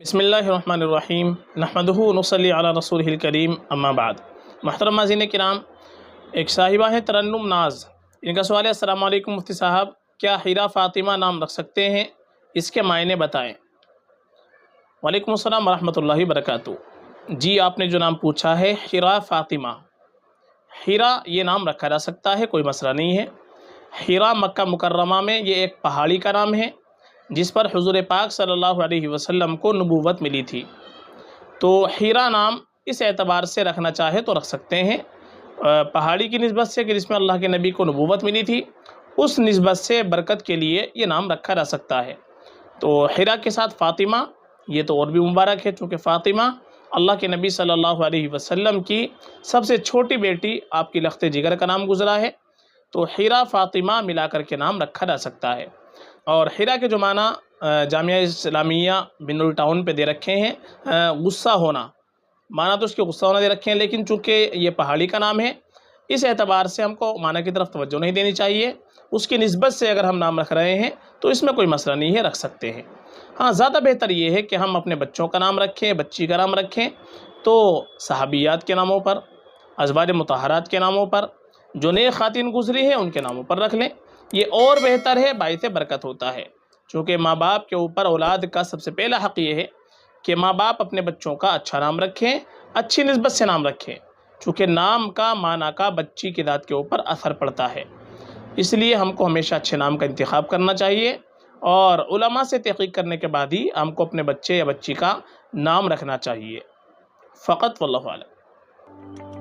بسم اللہ الرحمن الرحیم نحمدہ ونصلی علی رسولہ الکریم اما بعد۔ محترم ناظرین کرام، ایک صاحبہ ہے ترنم ناز، ان کا سوال ہے: السلام علیکم مفتی صاحب، کیا حیرہ فاطمہ نام رکھ سکتے ہیں؟ اس کے معنی بتائیں۔ وعلیکم السلام ورحمۃ اللہ وبرکاتہ۔ جی، آپ نے جو نام پوچھا ہے حیرہ فاطمہ، حیرہ یہ نام رکھا جا سکتا ہے، کوئی مسئلہ نہیں ہے۔ حیرہ مکہ مکرمہ میں یہ ایک پہاڑی کا نام ہے جس پر حضور پاک صلی اللہ علیہ وسلم کو نبوت ملی تھی، تو حیرہ نام اس اعتبار سے رکھنا چاہے تو رکھ سکتے ہیں، پہاڑی کی نسبت سے کہ جس میں اللہ کے نبی کو نبوت ملی تھی، اس نسبت سے برکت کے لیے یہ نام رکھا جا سکتا ہے۔ تو حیرہ کے ساتھ فاطمہ یہ تو اور بھی مبارک ہے، چونکہ فاطمہ اللہ کے نبی صلی اللہ علیہ وسلم کی سب سے چھوٹی بیٹی آپ کی لخت جگر کا نام گزرا ہے، تو حیرہ فاطمہ ملا کر کے نام رکھا جا سکتا ہے۔ اور حیرہ کے جو معنی جامعہ اسلامیہ بنول ٹاؤن پہ دے رکھے ہیں، غصہ ہونا، معنی تو اس کے غصہ ہونا دے رکھے ہیں، لیکن چونکہ یہ پہاڑی کا نام ہے اس اعتبار سے ہم کو معنی کی طرف توجہ نہیں دینی چاہیے، اس کی نسبت سے اگر ہم نام رکھ رہے ہیں تو اس میں کوئی مسئلہ نہیں ہے، رکھ سکتے ہیں۔ ہاں، زیادہ بہتر یہ ہے کہ ہم اپنے بچوں کا نام رکھیں، بچی کا نام رکھیں تو صحابیات کے ناموں پر، ازواج مطہرات کے ناموں پر، جو نیک خواتین گزری ہیں ان کے ناموں پر رکھ لیں، یہ اور بہتر ہے، باعث برکت ہوتا ہے۔ چونکہ ماں باپ کے اوپر اولاد کا سب سے پہلا حق یہ ہے کہ ماں باپ اپنے بچوں کا اچھا نام رکھیں، اچھی نسبت سے نام رکھیں، چونکہ نام کا معنی کا بچی کی ذات کے اوپر اثر پڑتا ہے، اس لیے ہم کو ہمیشہ اچھے نام کا انتخاب کرنا چاہیے، اور علماء سے تحقیق کرنے کے بعد ہی ہم کو اپنے بچے یا بچی کا نام رکھنا چاہیے فقط، واللہ اعلم۔